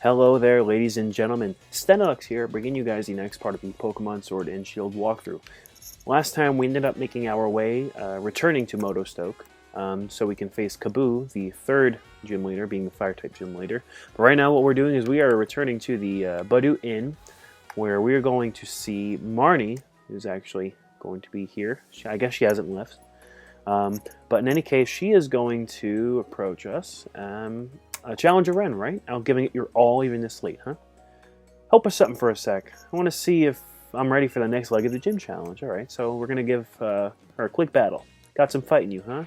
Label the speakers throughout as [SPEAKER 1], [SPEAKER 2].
[SPEAKER 1] Hello there, ladies and gentlemen. Stenelux here, bringing you guys the next part of the Pokemon Sword and Shield walkthrough. Last time we ended up making our way, returning to Motostoke, so we can face Kabu, the third gym leader, being the Fire-type gym leader. But right now what we're doing is we are returning to the Badu Inn, where we are going to see Marnie, who's actually going to be here. I guess she hasn't left. But in any case, she is going to approach us. Challenge a Ren, right? I'm giving it your all even this late, huh? Help us something for a sec. I want to see if I'm ready for the next leg of the gym challenge. Alright, so we're going to give her a quick battle. Got some fight in you, huh?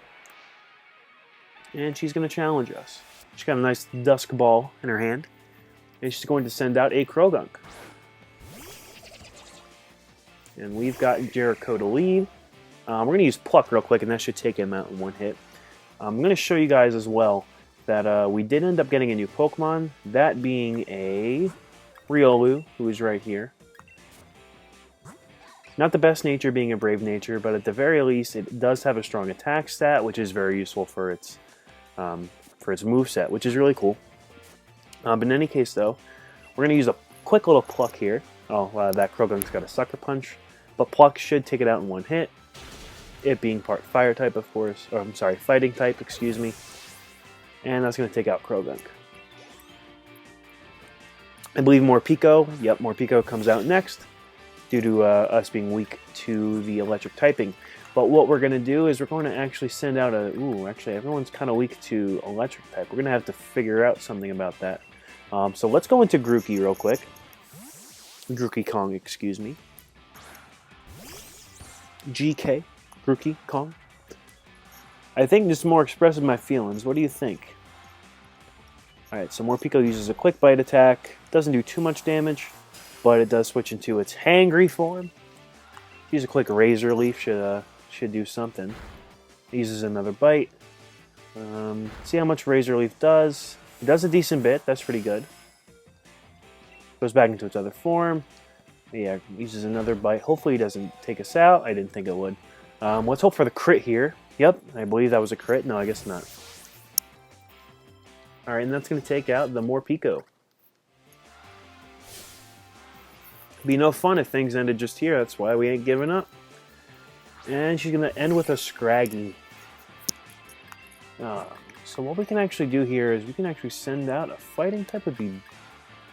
[SPEAKER 1] And she's going to challenge us. She's got a nice dusk ball in her hand. And she's going to send out a Krogunk. And we've got Jericho to lead. We're going to use Pluck real quick, and that should take him out in one hit. I'm going to show you guys as well that we did end up getting a new Pokemon, that being a Riolu, who is right here. Not the best nature being a Brave Nature, but at the very least it does have a strong attack stat, which is very useful for its moveset, which is really cool. But in any case though, we're going to use a quick little Pluck here. Oh, that Krogunk's got a Sucker Punch, but Pluck should take it out in one hit. It being part Fire type, of course, or I'm sorry, Fighting type, excuse me. And that's going to take out Krogunk. I believe Morpeko. Yep, Morpeko comes out next due to us being weak to the electric typing. But what we're going to do is we're going to actually send out a... Ooh, actually, everyone's kind of weak to electric type. We're going to have to figure out something about that. So let's go into Grookey real quick. Grookey Kong, excuse me. GK. Grookey Kong. I think this is more expressive of my feelings. What do you think? Alright, so Morpeko uses a quick bite attack. Doesn't do too much damage, but it does switch into its hangry form. Use a quick Razor Leaf, should do something. It uses another bite. See how much Razor Leaf does. It does a decent bit, that's pretty good. Goes back into its other form. Yeah, uses another bite. Hopefully it doesn't take us out. I didn't think it would. Let's hope for the crit here. Yep, I believe that was a crit. No, I guess not. Alright, and that's going to take out the Morpeko. Be no fun if things ended just here. That's why we ain't giving up. And she's going to end with a Scraggy. So what we can actually do here is we can actually send out a Fighting type would be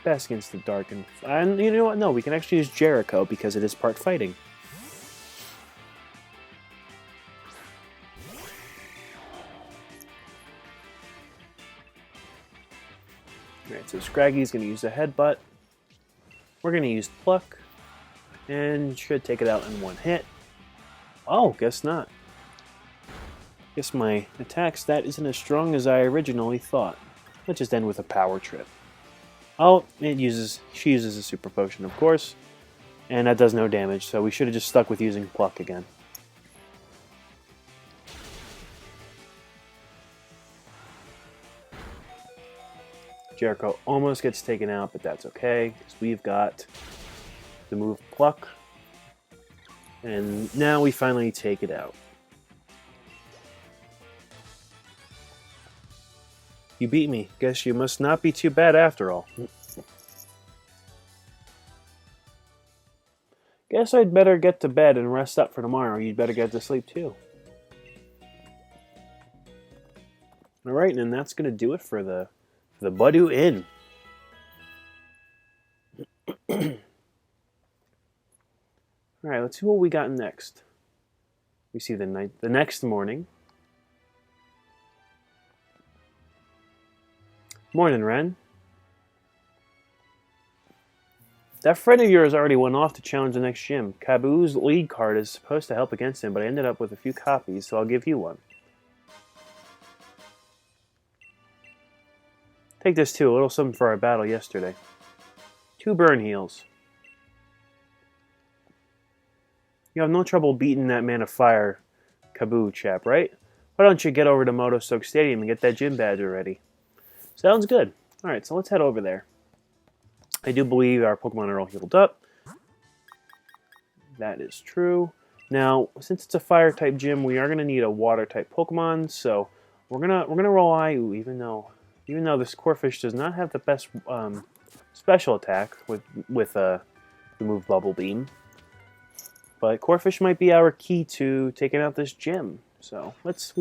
[SPEAKER 1] best against the Dark. And you know what? No, we can actually use Jericho because it is part Fighting. Alright, so Scraggy's going to use a Headbutt. We're going to use Pluck. And should take it out in one hit. Oh, guess not. Guess my attack stat isn't as strong as I originally thought. Let's just end with a Power Trip. Oh, she uses a Super Potion, of course. And that does no damage, so we should have just stuck with using Pluck again. Jericho almost gets taken out, but that's okay, because we've got the move Pluck. And now we finally take it out. You beat me. Guess you must not be too bad after all. Guess I'd better get to bed and rest up for tomorrow. You'd better get to sleep too. Alright, and that's going to do it for the Badu Inn. Alright, let's see what we got next. We see the next morning. Morning, Ren. That friend of yours already went off to challenge the next gym. Kabu's lead card is supposed to help against him, but I ended up with a few copies, so I'll give you one. Take this too, a little something for our battle yesterday. 2 burn heals. You have no trouble beating that man of fire, Kabu chap, right? Why don't you get over to Motostoke Stadium and get that gym badge already? Sounds good. Alright, so let's head over there. I do believe our Pokemon are all healed up. That is true. Now, since it's a fire-type gym, we are going to need a water-type Pokemon, so we're gonna rely, even though this Corphish does not have the best special attack with the move Bubble Beam. But Corphish might be our key to taking out this gym. So let's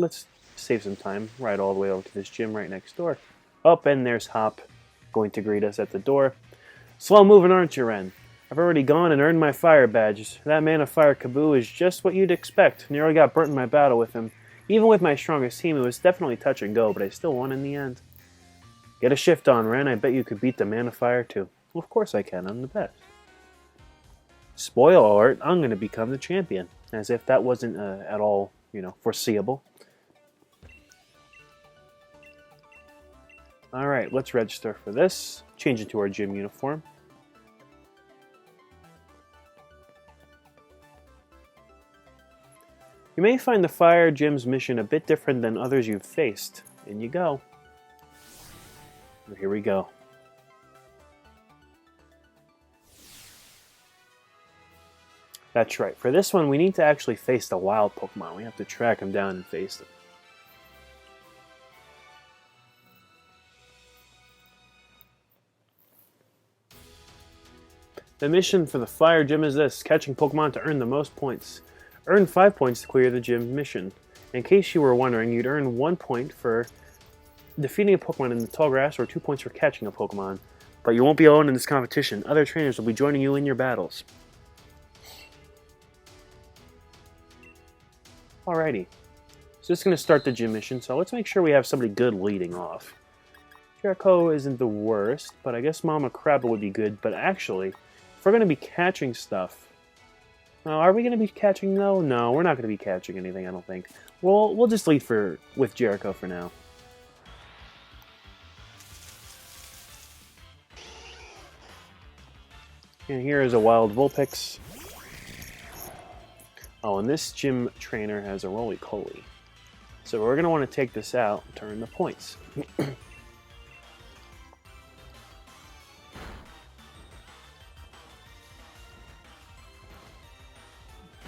[SPEAKER 1] save some time, ride all the way over to this gym right next door. Oh, and there's Hop going to greet us at the door. Slow moving, aren't you, Ren? I've already gone and earned my fire badges. That man of fire Kabu is just what you'd expect. Nearly got burnt in my battle with him. Even with my strongest team, it was definitely touch and go, but I still won in the end. Get a shift on, Ren. I bet you could beat the man of fire, too. Well, of course I can. I'm the best. Spoiler alert, I'm going to become the champion. As if that wasn't at all, foreseeable. Alright, let's register for this. Change into our gym uniform. You may find the Fire Gym's mission a bit different than others you've faced. In you go. Here we go. That's right. For this one, we need to actually face the wild Pokemon. We have to track them down and face them. The mission for the Fire Gym is this: catching Pokemon to earn the most points. Earn 5 points to clear the gym mission. In case you were wondering, you'd earn 1 point for defeating a Pokemon in the tall grass or 2 points for catching a Pokemon. But you won't be alone in this competition. Other trainers will be joining you in your battles. Alrighty. So this is going to start the gym mission, so let's make sure we have somebody good leading off. Jericho isn't the worst, but I guess Mama Crabba would be good. But actually, if we're going to be catching stuff... are we going to be catching, though? No, we're not going to be catching anything, I don't think. We'll just lead with Jericho for now. And here is a wild Vulpix. Oh, and this gym trainer has a roly-poly. So we're going to want to take this out and turn the points.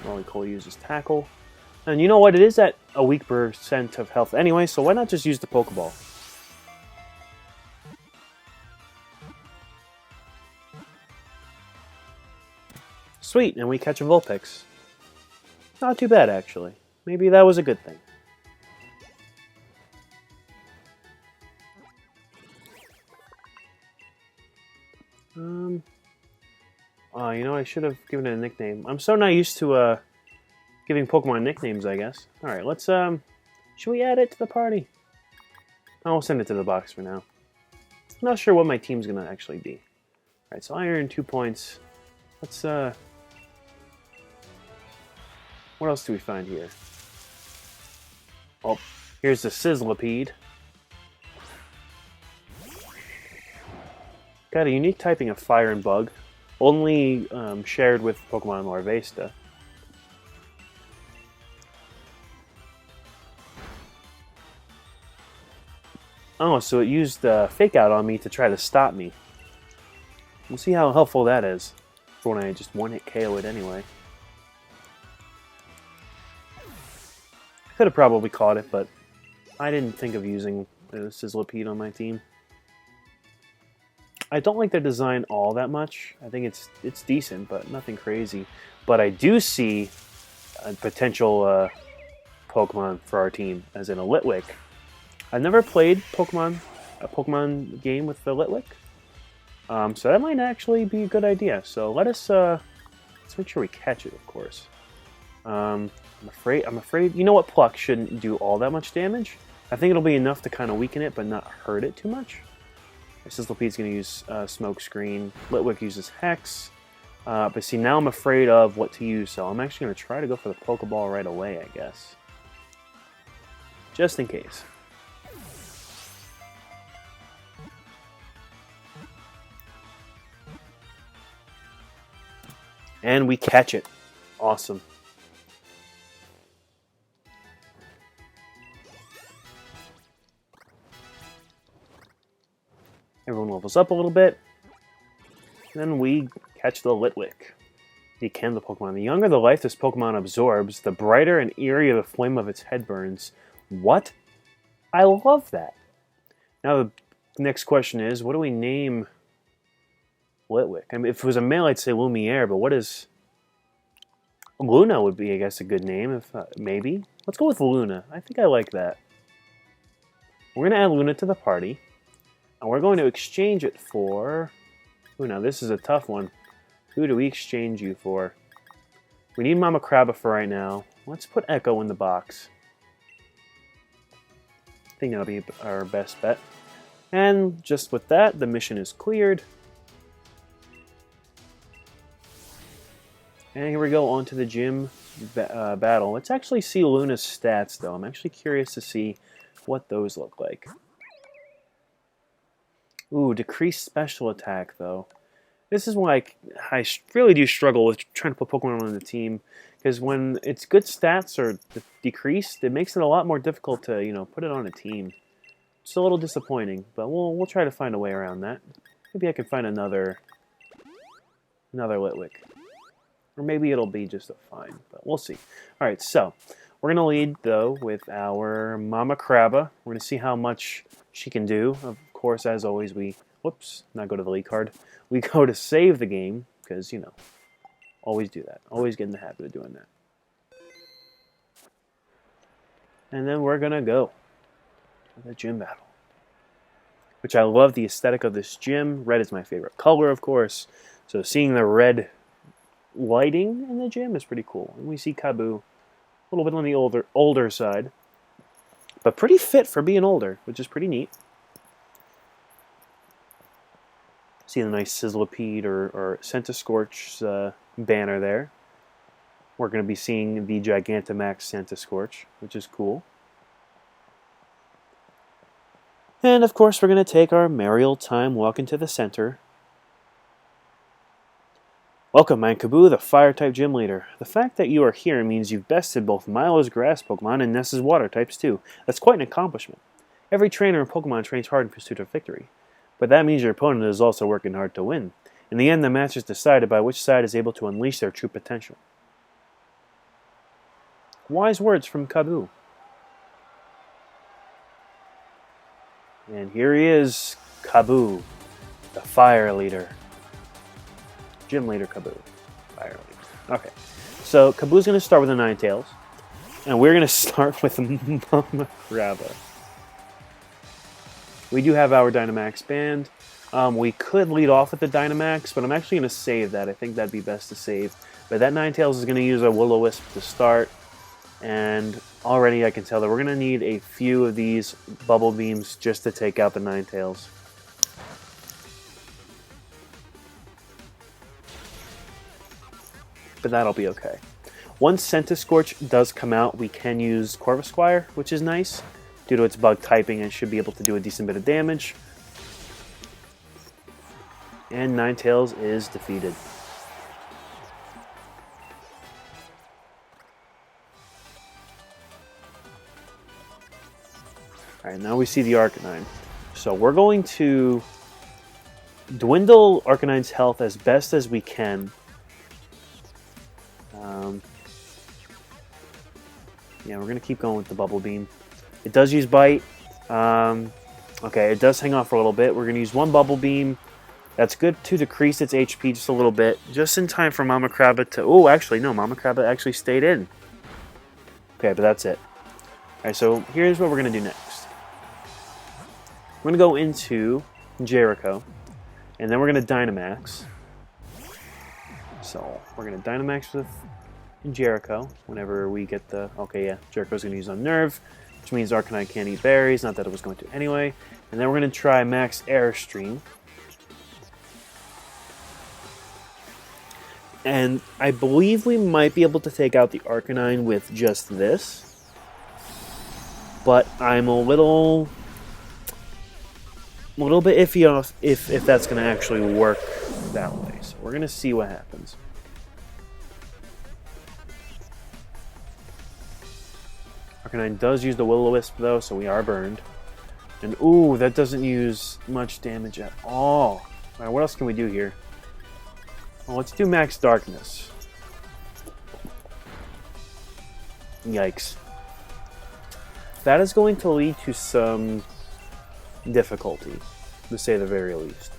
[SPEAKER 1] Roly-poly uses Tackle. And you know what? It is at a weak percent of health anyway, so why not just use the Pokeball? Sweet, and we catch a Vulpix. Not too bad, actually. Maybe that was a good thing. I should have given it a nickname. I'm so not used to giving Pokemon nicknames, I guess. Alright, let's should we add it to the party? I'll send it to the box for now. I'm not sure what my team's gonna actually be. Alright, so I earned 2 points. Let's what else do we find here? Oh, here's the Sizzlipede. Got a unique typing of Fire and Bug, only shared with Pokemon Larvesta. Oh, so it used Fake Out on me to try to stop me. We'll see how helpful that is for when I just one-hit KO it anyway. Could have probably caught it, but I didn't think of using Sizzlipede on my team. I don't like the design all that much. I think it's decent, but nothing crazy. But I do see a potential Pokemon for our team, as in a Litwick. I've never played a Pokemon game with the Litwick, so that might actually be a good idea. So let's make sure we catch it, of course. I'm afraid. You know what? Pluck shouldn't do all that much damage. I think it'll be enough to kind of weaken it, but not hurt it too much. Sizzlepede's going to use Smoke Screen. Litwick uses Hex. But see, now I'm afraid of what to use, so I'm actually going to try to go for the Pokeball right away, I guess. Just in case. And we catch it. Awesome. Everyone levels up a little bit. Then we catch the Litwick. Decam the Pokemon. The younger the life this Pokemon absorbs, the brighter and eerier the flame of its head burns. What? I love that. Now the next question is, what do we name Litwick. I mean, if it was a male, I'd say Lumiere, but what is... Luna would be, I guess, a good name, if maybe. Let's go with Luna. I think I like that. We're going to add Luna to the party. And we're going to exchange it for... Ooh, now this is a tough one. Who do we exchange you for? We need Mama Crabba for right now. Let's put Echo in the box. I think that'll be our best bet. And just with that, the mission is cleared. And here we go, on to the gym battle. Let's actually see Luna's stats, though. I'm actually curious to see what those look like. Ooh, decreased special attack, though. This is why I really do struggle with trying to put Pokemon on the team. Because when its good stats are decreased, it makes it a lot more difficult to, you know, put it on a team. It's a little disappointing, but we'll try to find a way around that. Maybe I can find another Litwick. Or maybe it'll be just a fine, but we'll see. Alright, so we're going to lead, though, with our Mama Crabba. We're going to see how much she can do. Of course, as always, we... Whoops, not go to the lead card. We go to save the game, because, you know, always do that. Always get in the habit of doing that. And then we're going to go to the gym battle. Which I love the aesthetic of this gym. Red is my favorite color, of course. So seeing the red lighting in the gym is pretty cool. And we see Kabu a little bit on the older side. But pretty fit for being older, which is pretty neat. See the nice Sizzlipede or Centiskorch's banner there. We're going to be seeing the Gigantamax Centiskorch, which is cool. And of course, we're going to take our merry old time walking to the center. Welcome, I'm Kabu, the Fire-type gym leader. The fact that you are here means you've bested both Milo's grass Pokemon and Ness's water types too. That's quite an accomplishment. Every trainer in Pokemon trains hard in pursuit of victory. But that means your opponent is also working hard to win. In the end, the match is decided by which side is able to unleash their true potential. Wise words from Kabu. And here he is, Kabu, the fire leader. Gym leader Kabu. Fire leader. Okay. So Kabu's going to start with the Ninetales. And we're going to start with Mama Crabba. We do have our Dynamax band. We could lead off with the Dynamax, but I'm actually going to save that. I think that'd be best to save. But that Ninetales is going to use a Will-O-Wisp to start. And already I can tell that we're going to need a few of these Bubble Beams just to take out the Ninetales. But that'll be okay. Once Centiskorch does come out, we can use Corvisquire, which is nice. Due to its bug typing, it should be able to do a decent bit of damage. And Ninetales is defeated. Alright, now we see the Arcanine. So we're going to dwindle Arcanine's health as best as we can. Yeah, we're going to keep going with the Bubble Beam. It does use Bite. Okay, it does hang off for a little bit. We're going to use one Bubble Beam. That's good to decrease its HP just a little bit. Just in time for Mama Crabba to... Oh, actually, no. Mama Crabba actually stayed in. Okay, but that's it. Alright, so here's what we're going to do next. We're going to go into Jericho. And then we're going to Dynamax. So, we're going to Dynamax with Jericho whenever we get the... Okay, yeah. Jericho's going to use Unnerve, which means Arcanine can't eat berries. Not that it was going to anyway. And then we're going to try Max Airstream. And I believe we might be able to take out the Arcanine with just this. But I'm a little bit iffy on if that's going to actually work that way. So we're going to see what happens. Arcanine does use the Will-O-Wisp though, so we are burned. And ooh, that doesn't use much damage at all. Alright, what else can we do here? Well, let's do Max Darkness. Yikes. That is going to lead to some difficulty, to say the very least.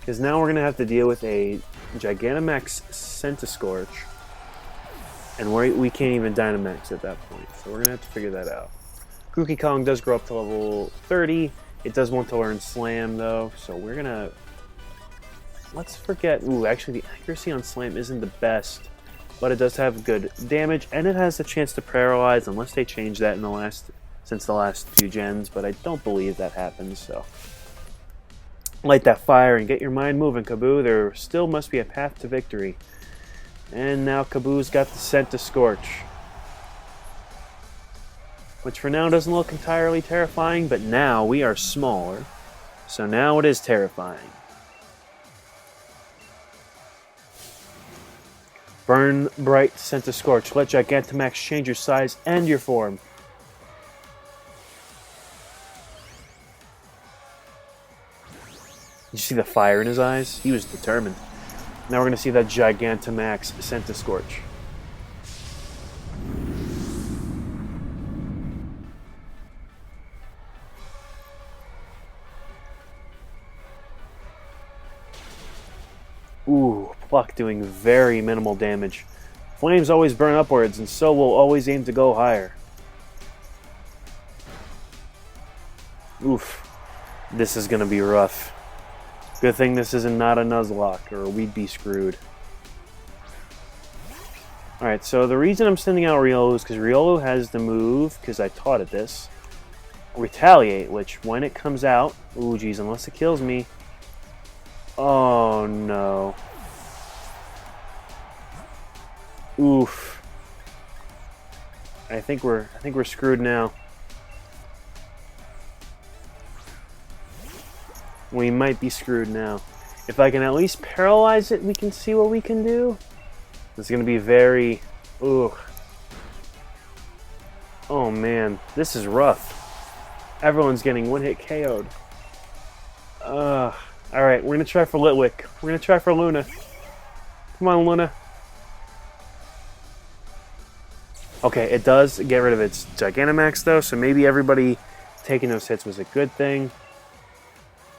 [SPEAKER 1] Because now we're going to have to deal with a Gigantamax Centiskorch. And we can't even Dynamax at that point. So we're going to have to figure that out. Grookey Kong does grow up to level 30. It does want to learn Slam, though. So we're going to... Let's forget... Ooh, actually, the accuracy on Slam isn't the best. But it does have good damage. And it has the chance to paralyze, unless they change that in since the last few gens. But I don't believe that happens, so... Light that fire and get your mind moving, Kabu. There still must be a path to victory. And now Kabu's got the Centiskorch. Which for now doesn't look entirely terrifying, but now we are smaller. So now it is terrifying. Burn bright Centiskorch. Let Gigantamax change your size and your form. Did you see the fire in his eyes? He was determined. Now we're going to see that Gigantamax Centiskorch. Ooh, Pluck doing very minimal damage. Flames always burn upwards, and so will always aim to go higher. Oof. This is going to be rough. Good thing this isn't not a Nuzlocke, or we'd be screwed. Alright, so the reason I'm sending out Riolu is because Riolu has the move, because I taught it this, Retaliate, which when it comes out... Ooh, geez, unless it kills me... Oh, no. Oof. I think we're screwed now. We might be screwed now. If I can at least paralyze it, we can see what we can do. It's going to be very... Ooh. Oh, man. This is rough. Everyone's getting one-hit KO'd. Alright, we're going to try for Litwick. We're going to try for Luna. Come on, Luna. Okay, it does get rid of its Gigantamax, though, so maybe everybody taking those hits was a good thing.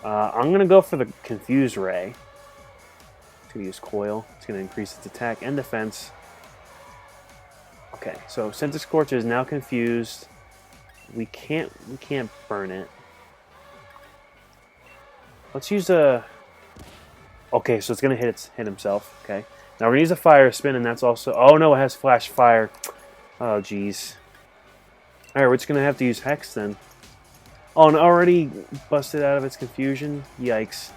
[SPEAKER 1] I'm going to go for the Confuse Ray. It's going to use Coil. It's going to increase its attack and defense. Okay, so Centiskorch is now confused. We can't burn it. Let's use a... Okay, so it's going to hit himself. Okay. Now we're going to use a Fire Spin, and that's also... Oh, no, it has Flash Fire. Oh, jeez. Alright, we're just going to have to use Hex, then. Oh, and already busted out of its confusion? Yikes.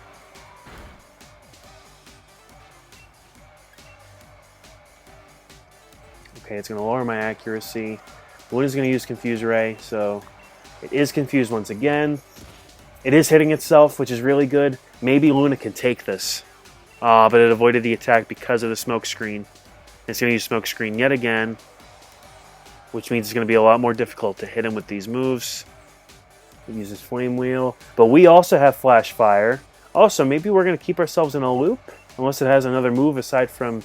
[SPEAKER 1] Okay, it's going to lower my accuracy. Luna's going to use Confuse Ray, so... It is confused once again. It is hitting itself, which is really good. Maybe Luna can take this. But it avoided the attack because of the smoke screen. It's going to use smoke screen yet again, which means it's going to be a lot more difficult to hit him with these moves. It uses Flame Wheel. But we also have Flash Fire. Also, maybe we're going to keep ourselves in a loop, unless it has another move aside from...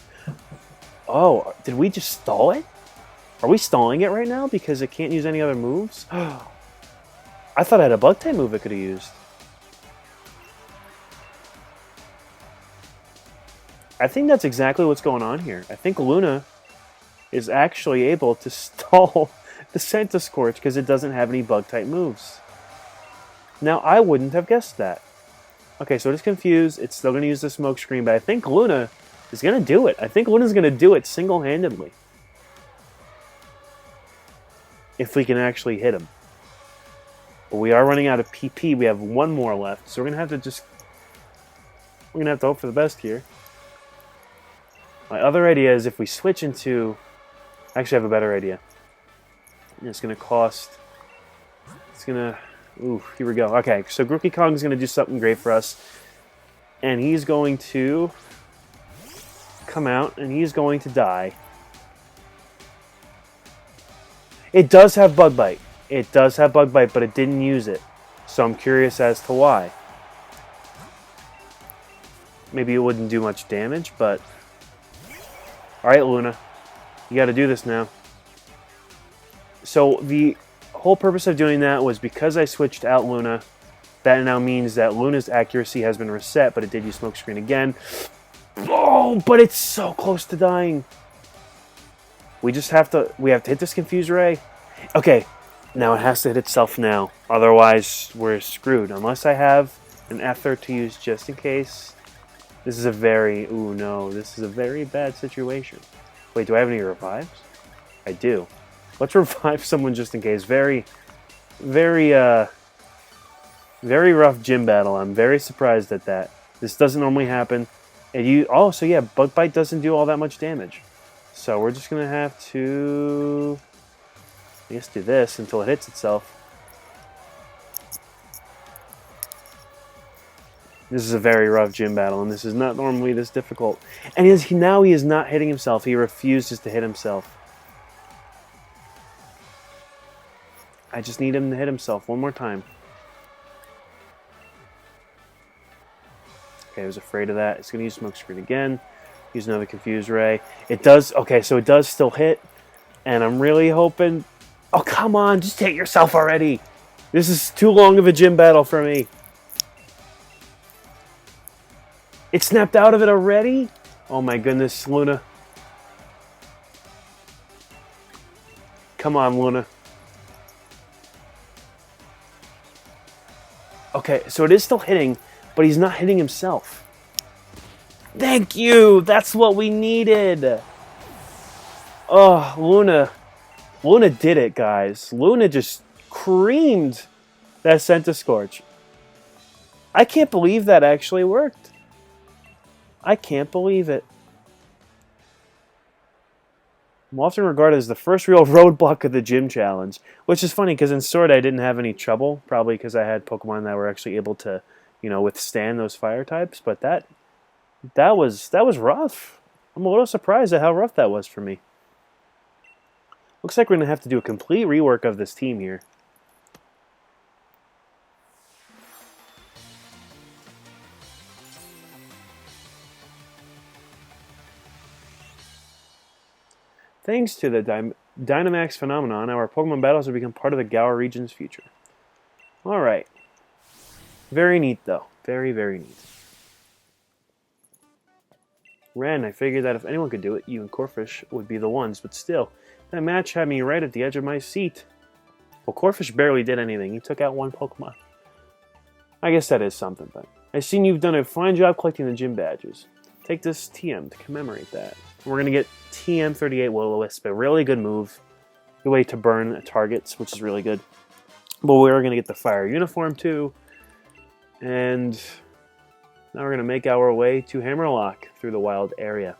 [SPEAKER 1] Oh, did we just stall it? Are we stalling it right now because it can't use any other moves? I thought I had a Bug-type move it could have used. I think that's exactly what's going on here. I think Luna is actually able to stall the Centiskorch because it doesn't have any Bug-type moves. Now, I wouldn't have guessed that. Okay, so it is confused. It's still going to use the smoke screen, but I think Luna is going to do it. I think Luna's going to do it single-handedly. If we can actually hit him. But we are running out of PP. We have one more left, so we're going to have to just... We're going to have to hope for the best here. My other idea is if we switch into... Actually, I have a better idea. It's going to cost... It's going to... Ooh, here we go. Okay, so Grookey Kong is going to do something great for us. And he's going to come out, and he's going to die. It does have Bug Bite. It does have Bug Bite, but it didn't use it. So I'm curious as to why. Maybe it wouldn't do much damage, but... Alright, Luna. You got to do this now. So the whole purpose of doing that was because I switched out Luna, That now means that Luna's accuracy has been reset, but it did use smokescreen again. Oh, but it's so close to dying. We have to hit this Confuse Ray. Okay, now it has to hit itself now. Otherwise, we're screwed. Unless I have an Ether to use just in case. This is a very... Ooh, no. This is a very bad situation. Wait, do I have any revives? I do. Let's revive someone just in case. Very rough gym battle. I'm very surprised at that. This doesn't normally happen. And oh, so yeah, Bug Bite doesn't do all that much damage. So we're just going to have to, I guess, do this until it hits itself. This is a very rough gym battle, and this is not normally this difficult. And now he is not hitting himself. He refuses to hit himself. I just need him to hit himself one more time. Okay, I was afraid of that. It's going to use Smokescreen again. Use another Confuse Ray. It does... Okay, so it does still hit. And I'm really hoping... Oh, come on! Just hit yourself already! This is too long of a gym battle for me. It snapped out of it already? Oh my goodness, Luna. Come on, Luna. Okay, so it is still hitting, but he's not hitting himself. Thank you! That's what we needed! Oh, Luna. Luna did it, guys. Luna just creamed that Centiskorch. I can't believe that actually worked. I can't believe it. I'm often regarded as the first real roadblock of the gym challenge, which is funny because in Sword I didn't have any trouble, probably because I had Pokemon that were actually able to, you know, withstand those fire types, but that was rough. I'm a little surprised at how rough that was for me. Looks like we're going to have to do a complete rework of this team here. Thanks to the Dynamax phenomenon, our Pokemon battles have become part of the Gaur region's future. Alright. Very neat, though. Very, very neat. Ren, I figured that if anyone could do it, you and Corphish would be the ones, but still, that match had me right at the edge of my seat. Well, Corphish barely did anything. He took out one Pokemon. I guess that is something, but I've seen you've done a fine job collecting the gym badges. Take this TM to commemorate that. We're going to get TM38 Will-O-Wisp, a really good move. Good way to burn targets, which is really good. But we're going to get the Fire Uniform too. And now we're going to make our way to Hammerlock through the wild area.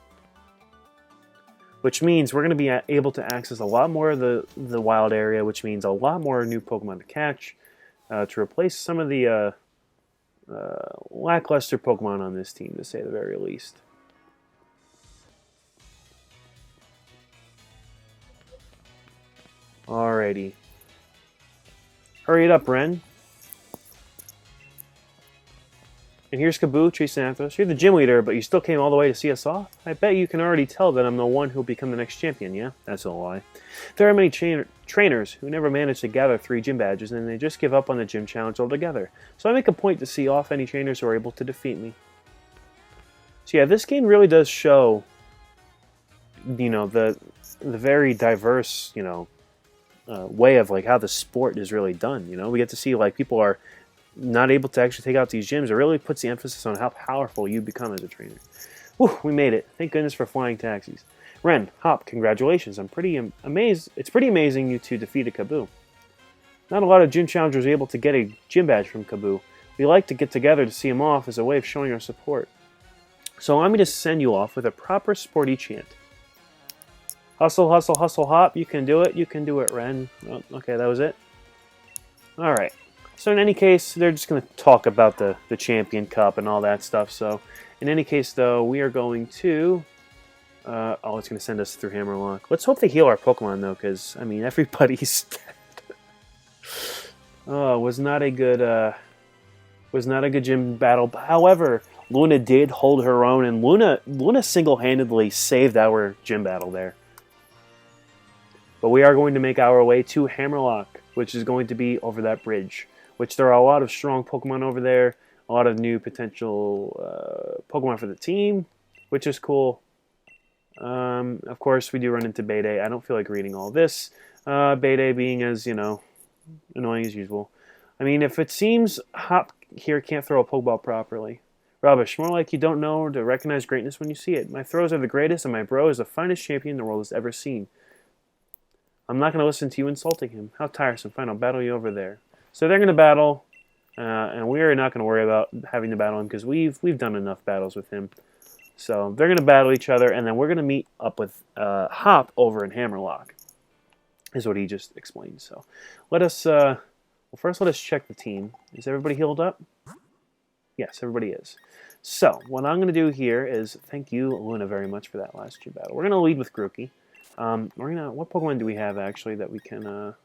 [SPEAKER 1] Which means we're going to be able to access a lot more of the wild area, which means a lot more new Pokemon to catch to replace some of the lackluster Pokemon on this team, to say the very least. Alrighty. Hurry it up, Ren. And here's Kabu chasing after us. You're the gym leader, but you still came all the way to see us off? I bet you can already tell that I'm the one who'll become the next champion, yeah? That's a lie. There are many trainers who never manage to gather 3 gym badges, and they just give up on the gym challenge altogether. So I make a point to see off any trainers who are able to defeat me. So yeah, this game really does show, you know, the very diverse, you know, way of like how the sport is really done. You know, we get to see like people are not able to actually take out these gyms. It really puts the emphasis on how powerful you become as a trainer. Whew, we made it. Thank goodness for flying taxis. Ren, Hop, congratulations. I'm pretty amazed. It's pretty amazing you two defeated Kabu. Not a lot of gym challengers are able to get a gym badge from Kabu. We like to get together to see him off as a way of showing our support. So allow me to send you off with a proper sporty chant. Hustle, hustle, hustle, hop. You can do it. You can do it, Ren. Oh, okay, that was it. Alright. So in any case, they're just going to talk about the Champion Cup and all that stuff. So in any case, though, we are going to... oh, it's going to send us through Hammerlock. Let's hope they heal our Pokemon, though, because, I mean, everybody's dead. Oh, was not a good gym battle. However, Luna did hold her own, and Luna single-handedly saved our gym battle there. But we are going to make our way to Hammerlock, which is going to be over that bridge. Which there are a lot of strong Pokemon over there. A lot of new potential Pokemon for the team, which is cool. Of course, we do run into Bede. I don't feel like reading all this. Bede being as, annoying as usual. I mean, if it seems Hop here can't throw a Pokeball properly. Rubbish. More like you don't know to recognize greatness when you see it. My throws are the greatest, and my bro is the finest champion the world has ever seen. I'm not going to listen to you insulting him. How tiresome. Fine, I'll battle you over there. So they're going to battle, and we're not going to worry about having to battle him because we've done enough battles with him. So they're going to battle each other, and then we're going to meet up with Hop over in Hammerlock, is what he just explained. So let us, first let us check the team. Is everybody healed up? Yes, everybody is. So what I'm going to do here is, thank you, Luna, very much for that last two battle. We're going to lead with Grookey. What Pokemon do we have, actually, that we can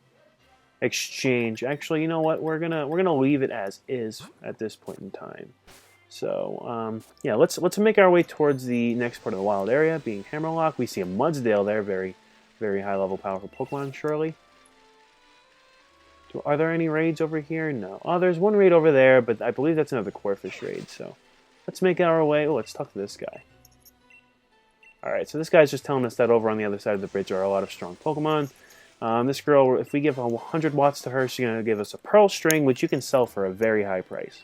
[SPEAKER 1] exchange? Actually, you know what? We're gonna leave it as is at this point in time. So, yeah, let's make our way towards the next part of the wild area, being Hammerlock. We see a Mudsdale there, very, very high-level, powerful Pokemon, surely. Are there any raids over here? No. Oh, there's one raid over there, but I believe that's another Corphish raid, so let's make our way. Oh, let's talk to this guy. Alright, so this guy's just telling us that over on the other side of the bridge are a lot of strong Pokemon. This girl, if we give 100 watts to her, she's going to give us a Pearl String, which you can sell for a very high price.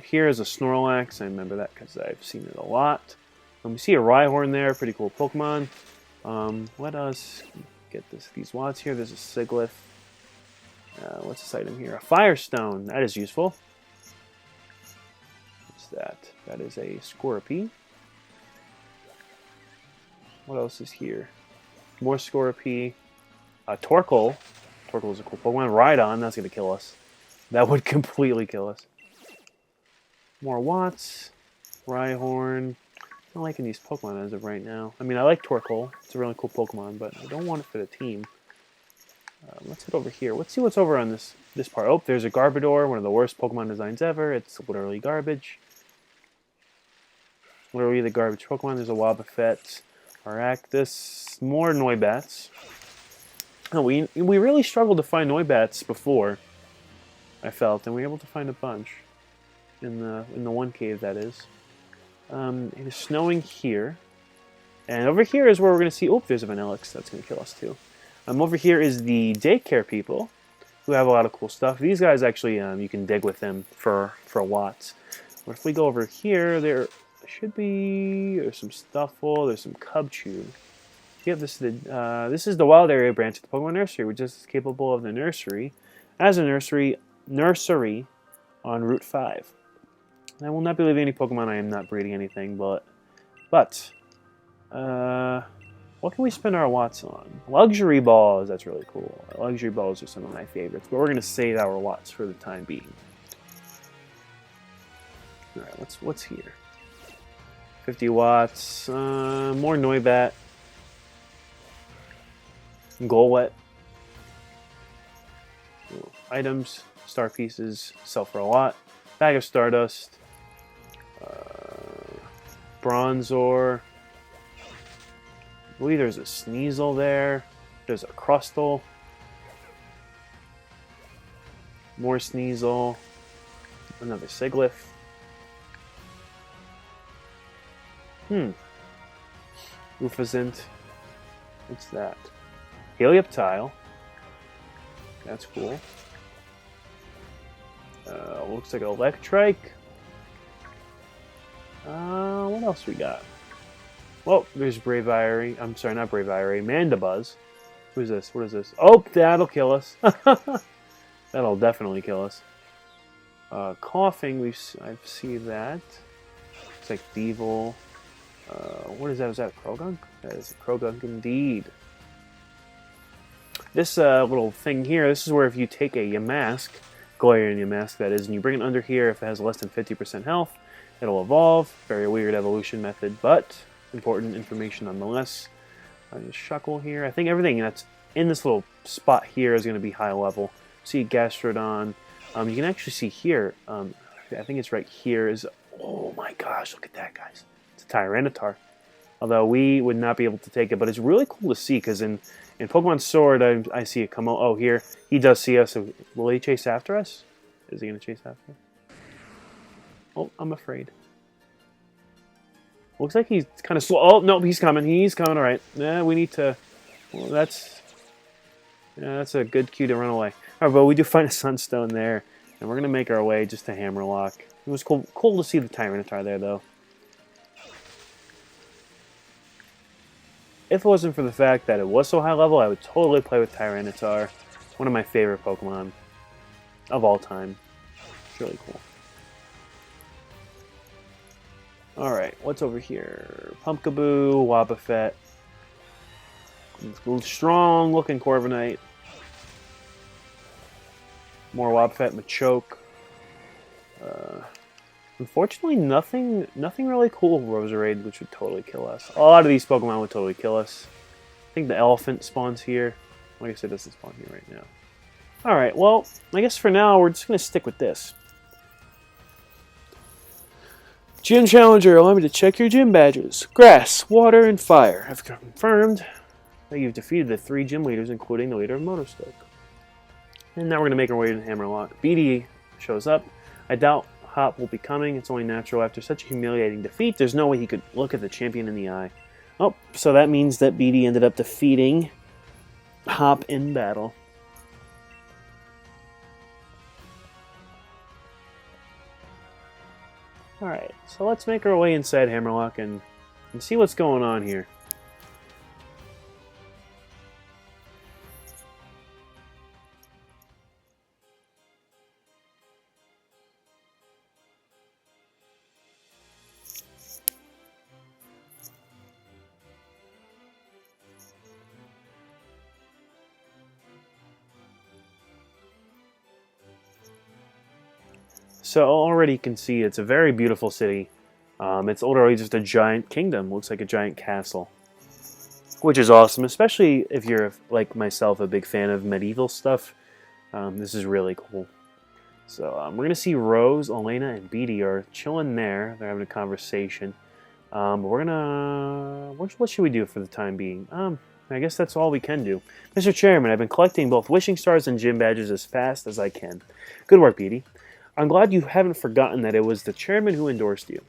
[SPEAKER 1] Here is a Snorlax. I remember that because I've seen it a lot. We see a Rhyhorn there, pretty cool Pokemon. Let us get these watts here. There's a Siglith. What's this item here? A Firestone. That is useful. What's that? That is a Scorpy. What else is here? More Scorpy. Torkoal. Torkoal is a cool Pokemon. Rhydon. That's going to kill us. That would completely kill us. More Watts. Rhyhorn. I'm not liking these Pokemon as of right now. I mean, I like Torkoal. It's a really cool Pokemon, but I don't want it for the team. Let's head over here. Let's see what's over on this part. Oh, there's a Garbodor, one of the worst Pokemon designs ever. It's literally garbage. Literally the garbage Pokemon. There's a Wobbuffet, Arachnus, more Noibats. Oh, we really struggled to find Noibats before, I felt, and we were able to find a bunch in the one cave, that is. It is snowing here. And over here is where we're going to see... Oh, there's a Vanillix. That's going to kill us, too. Over here is the daycare people, who have a lot of cool stuff. These guys, actually, you can dig with them for watts. But if we go over here, there should be... There's some Stuffle. There's some Cubchoo. Yep, this is the wild area branch of the Pokemon Nursery, which is capable of the nursery as a nursery on Route 5. I will not be leaving any Pokemon. I am not breeding anything, but what can we spend our watts on? Luxury balls. That's really cool. Luxury balls are some of my favorites, but we're going to save our watts for the time being. All right, what's here? 50 watts. More Noibat. Golwet. Ooh, items. Star pieces. Sell for a lot. Bag of Stardust. Bronzor. I believe there's a Sneasel there. There's a Crustle. More Sneasel. Another Siglith. Ufazint. What's that? Helioptile. That's cool. Looks like an Electrike. What else we got? Well, there's Braviary. I'm sorry, not Braviary. Mandibuzz. Who's this? What is this? Oh, that'll kill us. That'll definitely kill us. Coughing. I've seen that. It's like Deevil. What is that? Is that a Krogunk? That is a Krogunk indeed. This little thing here, this is where if you take a Yamask, Galarian Yamask that is, and you bring it under here, if it has less than 50% health, it'll evolve. Very weird evolution method, but important information nonetheless. There's Shuckle here. I think everything that's in this little spot here is going to be high level. See Gastrodon. You can actually see here, I think it's right here, is... Oh my gosh, look at that, guys. It's a Tyranitar. Although we would not be able to take it, but it's really cool to see because in Pokemon Sword, I see it come. Oh, here he does see us. So will he chase after us? Is he going to chase after us? Oh, I'm afraid. Looks like he's kind of slow. Oh no, he's coming. He's coming. All right. Yeah, we need to. Well, that's a good cue to run away. All right, but we do find a Sunstone there, and we're gonna make our way just to Hammerlock. It was cool to see the Tyranitar there, though. If it wasn't for the fact that it was so high level, I would totally play with Tyranitar. It's one of my favorite Pokemon of all time. It's really cool. Alright, what's over here? Pumpkaboo, Wobbuffet. Strong looking Corviknight. More Wobbuffet, Machoke. Unfortunately, nothing really cool Roserade, which would totally kill us. A lot of these Pokemon would totally kill us. I think the elephant spawns here. Like I said, it doesn't spawn here right now. Alright, well, I guess for now, we're just going to stick with this. Gym Challenger, allow me to check your gym badges. Grass, Water, and Fire have confirmed that you've defeated the 3 gym leaders, including the leader of Motostoke. And now we're going to make our way to the Hammerlock. BD shows up. I doubt Hop will be coming. It's only natural after such a humiliating defeat. There's no way he could look at the champion in the eye. Oh, so that means that BD ended up defeating Hop in battle. Alright, so let's make our way inside Hammerlock and see what's going on here. So already you can see it's a very beautiful city. It's literally just a giant kingdom. Looks like a giant castle. Which is awesome, especially if you're, like myself, a big fan of medieval stuff. This is really cool. So we're going to see Rose, Elena, and Beatty are chilling there. They're having a conversation. We're going to... What should we do for the time being? I guess that's all we can do. Mr. Chairman, I've been collecting both wishing stars and gym badges as fast as I can. Good work, Beatty. I'm glad you haven't forgotten that it was the chairman who endorsed you.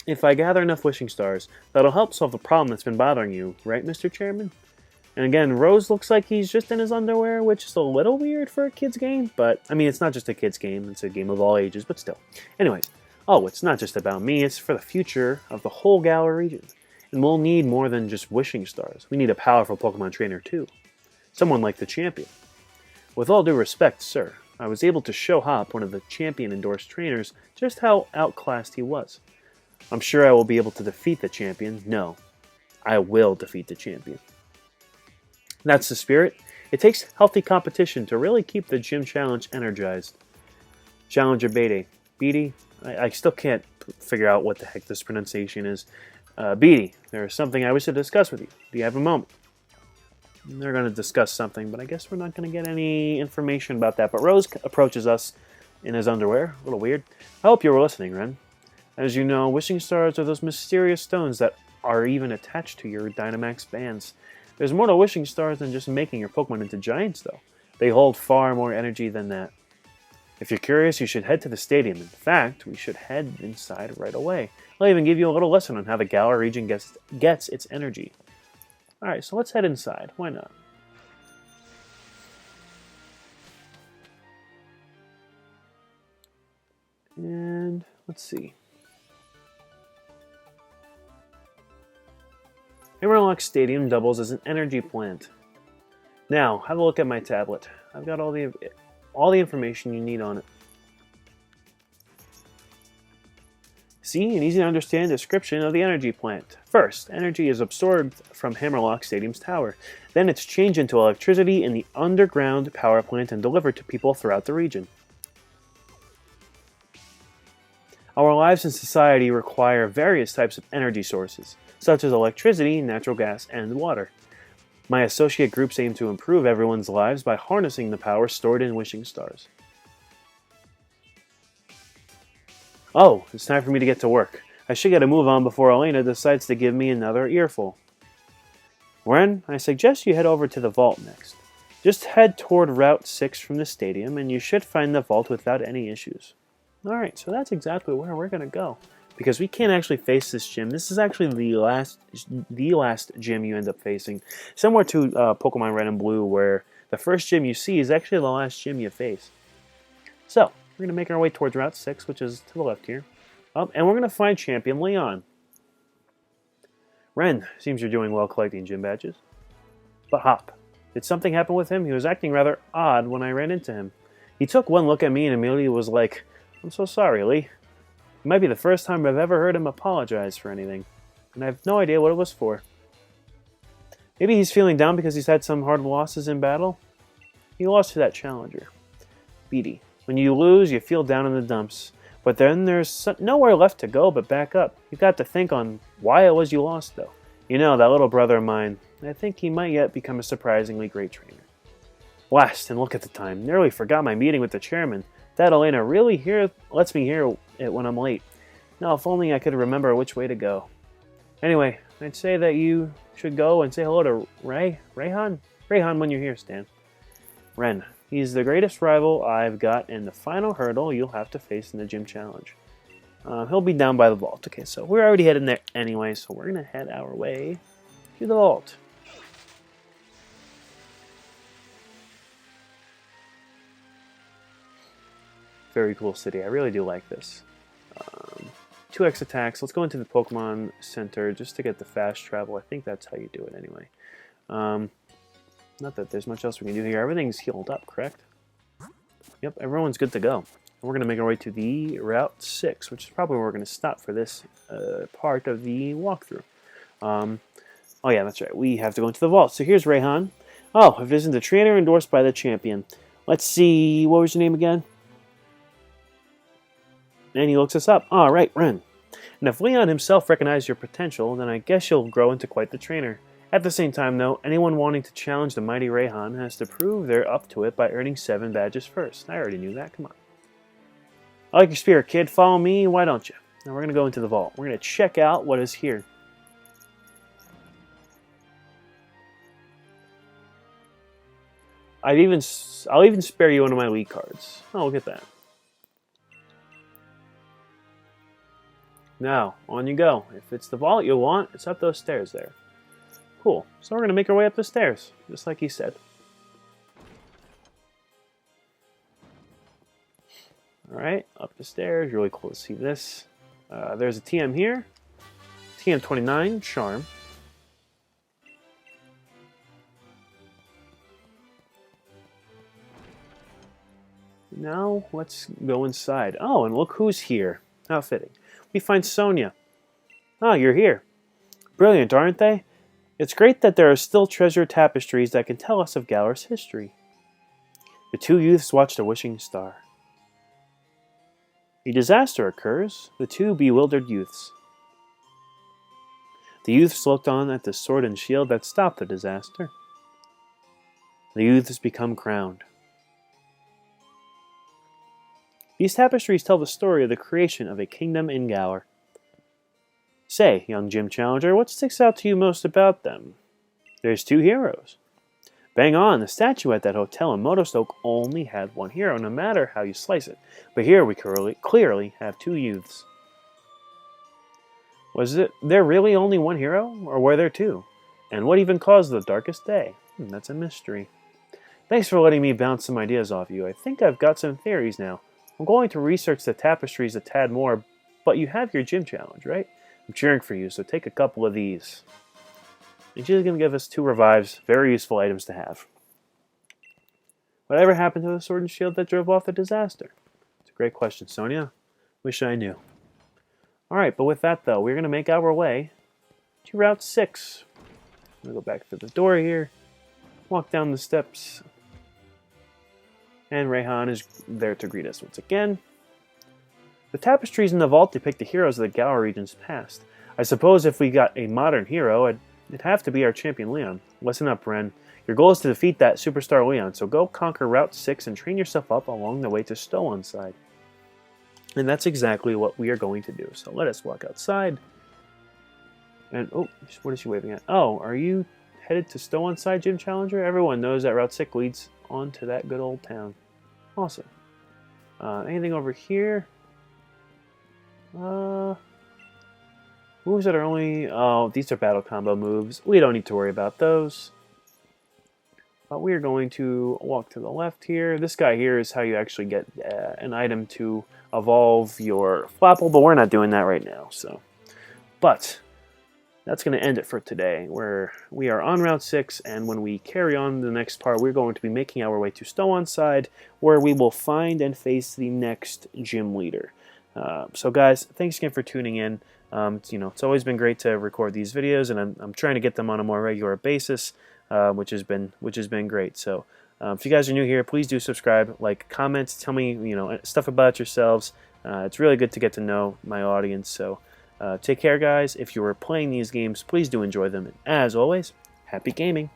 [SPEAKER 1] If I gather enough wishing stars, that'll help solve the problem that's been bothering you, right, Mr. Chairman? And again, Rose looks like he's just in his underwear, which is a little weird for a kid's game, but, I mean, it's not just a kid's game, it's a game of all ages, but still. Anyways, it's not just about me, it's for the future of the whole Galar region. And we'll need more than just wishing stars. We need a powerful Pokemon trainer, too. Someone like the champion. With all due respect, sir, I was able to show Hop, one of the champion-endorsed trainers, just how outclassed he was. I'm sure I will be able to defeat the champion. No, I will defeat the champion. That's the spirit. It takes healthy competition to really keep the gym challenge energized. Challenger Beatty. Beatty? I still can't figure out what the heck this pronunciation is. Beatty, there is something I wish to discuss with you. Do you have a moment? They're going to discuss something, but I guess we're not going to get any information about that. But Rose approaches us in his underwear. A little weird. I hope you were listening, Ren. As you know, wishing stars are those mysterious stones that are even attached to your Dynamax bands. There's more to wishing stars than just making your Pokemon into giants, though. They hold far more energy than that. If you're curious, you should head to the stadium. In fact, we should head inside right away. I'll even give you a little lesson on how the Galar region gets its energy. Alright, so let's head inside. Why not? And let's see. Hammerlock Stadium doubles as an energy plant. Now, have a look at my tablet. I've got all the information you need on it. See, an easy to understand description of the energy plant. First, energy is absorbed from Hammerlock Stadium's tower. Then it's changed into electricity in the underground power plant and delivered to people throughout the region. Our lives in society require various types of energy sources, such as electricity, natural gas, and water. My associate groups aim to improve everyone's lives by harnessing the power stored in wishing stars. Oh, it's time for me to get to work. I should get a move on before Elena decides to give me another earful. Ren, I suggest you head over to the vault next. Just head toward Route 6 from the stadium, and you should find the vault without any issues. Alright, so that's exactly where we're going to go. Because we can't actually face this gym. This is actually the last gym you end up facing. Similar to Pokemon Red and Blue, where the first gym you see is actually the last gym you face. So, we're going to make our way towards Route 6, which is to the left here. And we're going to find Champion Leon. Ren, seems you're doing well collecting gym badges. But Hop, did something happen with him? He was acting rather odd when I ran into him. He took one look at me and immediately was like, "I'm so sorry, Lee." It might be the first time I've ever heard him apologize for anything, and I have no idea what it was for. Maybe he's feeling down because he's had some hard losses in battle? He lost to that challenger. Beatty, when you lose, you feel down in the dumps. But then there's nowhere left to go but back up. You've got to think on why it was you lost, though. You know, that little brother of mine, I think he might yet become a surprisingly great trainer. Blast, and look at the time. Nearly forgot my meeting with the chairman. That Elena really lets me hear it when I'm late. Now, if only I could remember which way to go. Anyway, I'd say that you should go and say hello to Rayhan when you're here, Stan. Ren. He's the greatest rival I've got, and the final hurdle you'll have to face in the gym challenge. He'll be down by the vault. Okay, so we're already heading there anyway, so we're going to head our way to the vault. Very cool city. I really do like this. 2x attacks. Let's go into the Pokemon Center just to get the fast travel. I think that's how you do it anyway. Not that there's much else we can do here. Everything's healed up, correct? Yep, everyone's good to go. And we're going to make our way to the Route 6, which is probably where we're going to stop for this part of the walkthrough. Oh yeah, that's right. We have to go into the vault. So here's Rayhan. Oh, if it isn't the trainer endorsed by the champion. Let's see, what was your name again? And he looks us up. All right, Ren. And if Leon himself recognized your potential, then I guess you'll grow into quite the trainer. At the same time, though, anyone wanting to challenge the mighty Rayhan has to prove they're up to it by earning 7 badges first. I already knew that. Come on. I like your spirit, kid. Follow me. Why don't you? Now we're going to go into the vault. We're going to check out what is here. I'll even spare you one of my league cards. Oh, look at that. Now, on you go. If it's the vault you want, it's up those stairs there. Cool. So we're going to make our way up the stairs, just like he said. Alright, up the stairs. Really cool to see this. There's a TM here. TM29, Charm. Now, let's go inside. Oh, and look who's here. How fitting. We find Sonia. Oh, you're here. Brilliant, aren't they? It's great that there are still treasured tapestries that can tell us of Galar's history. The two youths watched a wishing star. A disaster occurs. The two bewildered youths. The youths looked on at the sword and shield that stopped the disaster. The youths become crowned. These tapestries tell the story of the creation of a kingdom in Galar. Say, young gym challenger, what sticks out to you most about them? There's 2 heroes. Bang on, the statue at that hotel in Motostoke only had 1 hero, no matter how you slice it. But here we clearly have 2 youths. Was there really only 1 hero, or were there 2? And what even caused the darkest day? That's a mystery. Thanks for letting me bounce some ideas off you. I think I've got some theories now. I'm going to research the tapestries a tad more, but you have your gym challenge, right? I'm cheering for you, so take a couple of these. And she's going to give us 2 revives, very useful items to have. Whatever happened to the sword and shield that drove off the disaster? It's a great question, Sonia. Wish I knew. Alright, but with that though, we're going to make our way to Route 6. I'm going to go back through the door here, walk down the steps, and Rayhan is there to greet us once again. The tapestries in the vault depict the heroes of the Galar region's past. I suppose if we got a modern hero, it'd have to be our champion Leon. Listen up, Ren. Your goal is to defeat that superstar Leon, so go conquer Route 6 and train yourself up along the way to Stolonside. And that's exactly what we are going to do. So let us walk outside. And, oh, what is she waving at? Oh, are you headed to Stow on Side, Gym Challenger? Everyone knows that Route 6 leads on to that good old town. Awesome. Anything over here? Moves that are only... Oh, these are battle combo moves. We don't need to worry about those. But we are going to walk to the left here. This guy here is how you actually get an item to evolve your Flapple, but we're not doing that right now. But that's going to end it for today. We are on Route 6, and when we carry on the next part, we're going to be making our way to Stow on Side, where we will find and face the next gym leader. So guys, thanks again for tuning in. It's always been great to record these videos, and I'm trying to get them on a more regular basis, which has been great. So if you guys are new here, please do subscribe, like, comment, tell me stuff about yourselves. It's really good to get to know my audience. So take care, guys. If you are playing these games, please do enjoy them. And as always, happy gaming.